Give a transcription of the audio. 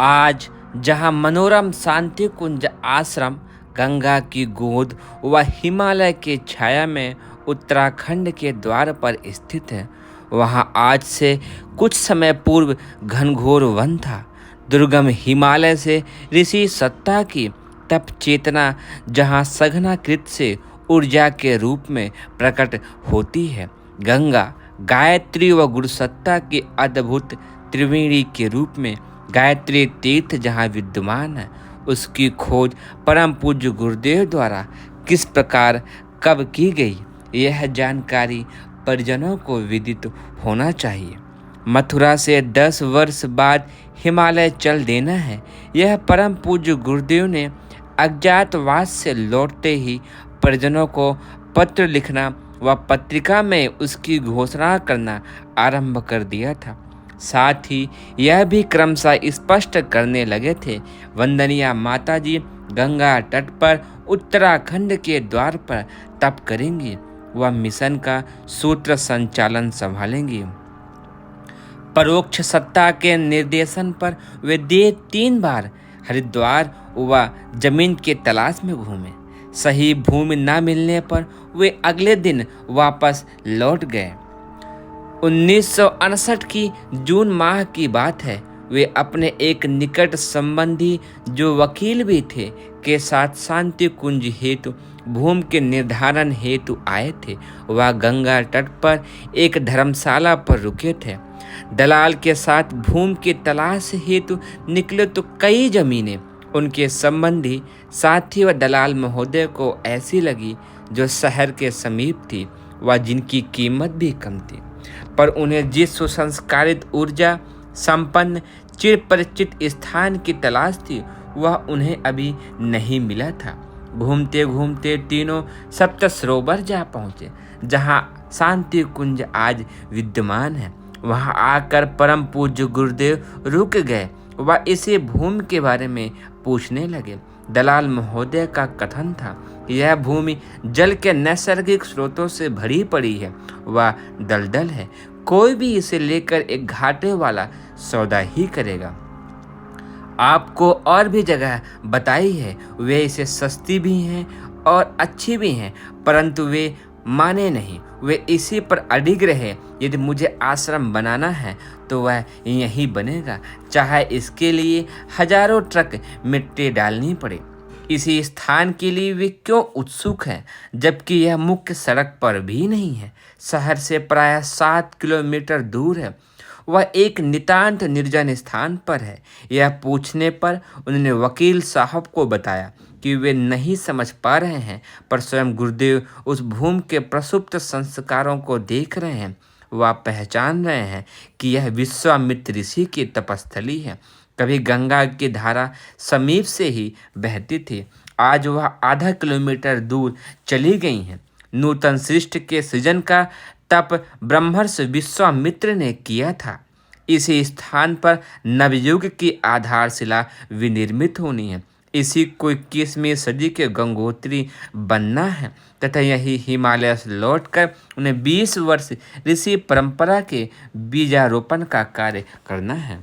आज जहाँ मनोरम शांति कुंज आश्रम गंगा की गोद व हिमालय की छाया में उत्तराखंड के द्वार पर स्थित है, वहाँ आज से कुछ समय पूर्व घनघोर वन था। दुर्गम हिमालय से ऋषि सत्ता की तप चेतना जहाँ सघनाकृत से ऊर्जा के रूप में प्रकट होती है। गंगा गायत्री व गुरुसत्ता की अद्भुत त्रिवेणी के रूप में गायत्री तीर्थ जहाँ विद्यमान है, उसकी खोज परम पूज्य गुरुदेव द्वारा किस प्रकार कब की गई, यह जानकारी परिजनों को विदित होना चाहिए। मथुरा से 10 वर्ष बाद हिमालय चल देना है, यह परम पूज्य गुरुदेव ने अज्ञातवास से लौटते ही परिजनों को पत्र लिखना व पत्रिका में उसकी घोषणा करना आरंभ कर दिया था। साथ ही यह भी क्रमशः स्पष्ट करने लगे थे, वंदनीय माताजी गंगा तट पर उत्तराखंड के द्वार पर तप करेंगी, वह मिशन का सूत्र संचालन संभालेंगी। परोक्ष सत्ता के निर्देशन पर वे 3 बार हरिद्वार व जमीन के तलाश में घूमे। सही भूमि न मिलने पर वे अगले दिन वापस लौट गए। 1959 की जून माह की बात है। वे अपने एक निकट संबंधी जो वकील भी थे के साथ शांति कुंज हेतु भूमि के निर्धारण हेतु आए थे। वह गंगा तट पर एक धर्मशाला पर रुके थे। दलाल के साथ भूमि की तलाश हेतु निकले तो कई जमीनें उनके संबंधी साथी व दलाल महोदय को ऐसी लगी जो शहर के समीप थी व जिनकी कीमत भी कम थी, पर उन्हें जिस सुसंस्कारित ऊर्जा संपन्न चिर परिचित स्थान की तलाश थी वह उन्हें अभी नहीं मिला था। घूमते घूमते तीनों सप्त सरोवर जा पहुँचे, जहाँ शांति कुंज आज विद्यमान है। वहाँ आकर परम पूज्य गुरुदेव रुक गए व इसी भूमि के बारे में पूछने लगे। दलाल महोदय का कथन था, यह भूमि जल के नैसर्गिक स्रोतों से भरी पड़ी है व दलदल है, कोई भी इसे लेकर एक घाटे वाला सौदा ही करेगा। आपको और भी जगह बताई है, वे इसे सस्ती भी हैं और अच्छी भी हैं, परंतु वे माने नहीं। वे इसी पर अडिग रहे। यदि मुझे आश्रम बनाना है तो वह यहीं बनेगा, चाहे इसके लिए हजारों ट्रक मिट्टी डालनी पड़े। इसी स्थान के लिए वे क्यों उत्सुक हैं, जबकि यह मुख्य सड़क पर भी नहीं है, शहर से प्राय 7 किलोमीटर दूर है। वह एक नितांत निर्जन स्थान पर है। यह पूछने पर उन्होंने वकील साहब को बताया कि वे नहीं समझ पा रहे हैं, पर स्वयं गुरुदेव उस भूमि के प्रसुप्त संस्कारों को देख रहे हैं। वह पहचान रहे हैं कि यह विश्वामित्र ऋषि की तपस्थली है। कभी गंगा की धारा समीप से ही बहती थी, आज वह आधा किलोमीटर दूर चली गई हैं। नूतन सृष्टि के सृजन का तप ब्रह्मर्षि विश्वामित्र ने किया था। इसी स्थान पर नवयुग की आधारशिला विनिर्मित होनी है। इसी को 21वीं सदी के गंगोत्री बनना है तथा यही हिमालय से लौटकर उन्हें 20 वर्ष ऋषि परंपरा के बीजारोपण का कार्य करना है।